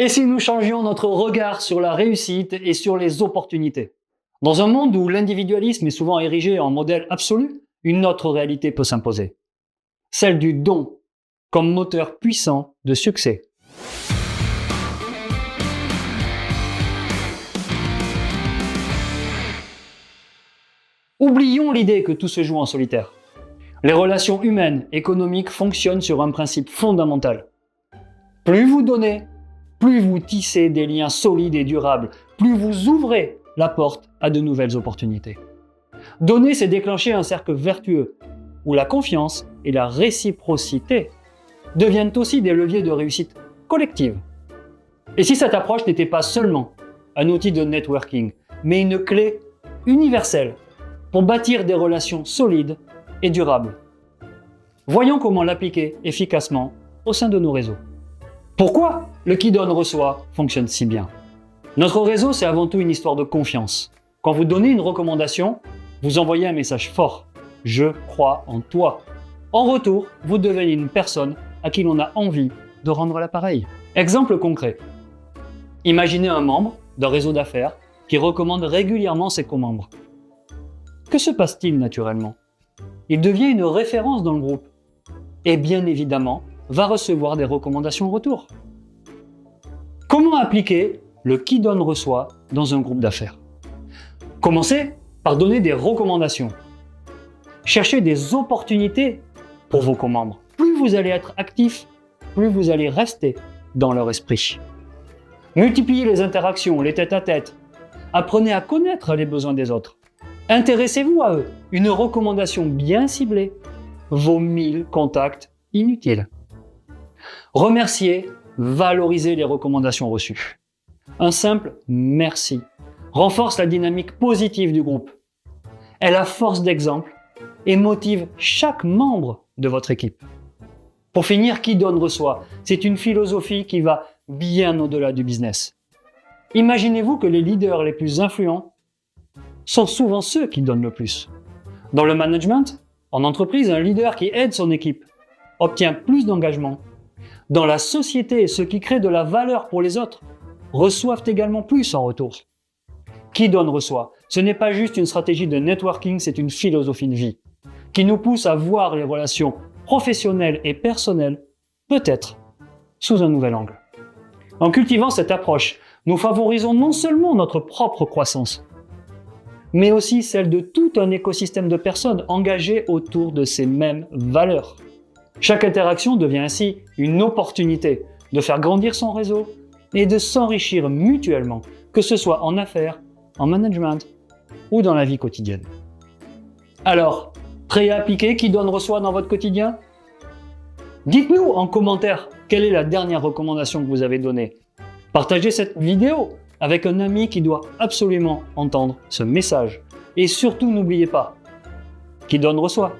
Et si nous changions notre regard sur la réussite et sur les opportunités? Dans un monde où l'individualisme est souvent érigé en modèle absolu, une autre réalité peut s'imposer. Celle du don comme moteur puissant de succès. Oublions l'idée que tout se joue en solitaire. Les relations humaines, économiques fonctionnent sur un principe fondamental. Plus vous donnez, plus vous tissez des liens solides et durables, plus vous ouvrez la porte à de nouvelles opportunités. Donner, c'est déclencher un cercle vertueux, où la confiance et la réciprocité deviennent aussi des leviers de réussite collective. Et si cette approche n'était pas seulement un outil de networking, mais une clé universelle pour bâtir des relations solides et durables? Voyons comment l'appliquer efficacement au sein de nos réseaux. Pourquoi le qui donne reçoit fonctionne si bien? Notre réseau, c'est avant tout une histoire de confiance. Quand vous donnez une recommandation, vous envoyez un message fort. Je crois en toi. En retour, vous devenez une personne à qui l'on a envie de rendre l'appareil. Exemple concret. Imaginez un membre d'un réseau d'affaires qui recommande régulièrement ses co-membres. Que se passe-t-il naturellement? Il devient une référence dans le groupe et bien évidemment va recevoir des recommandations en retour. Comment appliquer le qui donne reçoit dans un groupe d'affaires? Commencez par donner des recommandations. Cherchez des opportunités pour vos co-membres. Plus vous allez être actif, plus vous allez rester dans leur esprit. Multipliez les interactions, les tête-à-tête. Apprenez à connaître les besoins des autres. Intéressez-vous à eux. Une recommandation bien ciblée vaut 1000 contacts inutiles. Remerciez, valorisez les recommandations reçues. Un simple merci renforce la dynamique positive du groupe. Elle a force d'exemple et motive chaque membre de votre équipe. Pour finir, qui donne reçoit, c'est une philosophie qui va bien au-delà du business. Imaginez-vous que les leaders les plus influents sont souvent ceux qui donnent le plus. Dans le management, en entreprise, un leader qui aide son équipe obtient plus d'engagement. Dans la société, ceux qui créent de la valeur pour les autres reçoivent également plus en retour. Qui donne reçoit. Ce n'est pas juste une stratégie de networking, c'est une philosophie de vie qui nous pousse à voir les relations professionnelles et personnelles peut-être sous un nouvel angle. En cultivant cette approche, nous favorisons non seulement notre propre croissance, mais aussi celle de tout un écosystème de personnes engagées autour de ces mêmes valeurs. Chaque interaction devient ainsi une opportunité de faire grandir son réseau et de s'enrichir mutuellement, que ce soit en affaires, en management ou dans la vie quotidienne. Alors, prêt à appliquer qui donne reçoit dans votre quotidien? Dites-nous en commentaire quelle est la dernière recommandation que vous avez donnée. Partagez cette vidéo avec un ami qui doit absolument entendre ce message. Et surtout, n'oubliez pas, qui donne reçoit.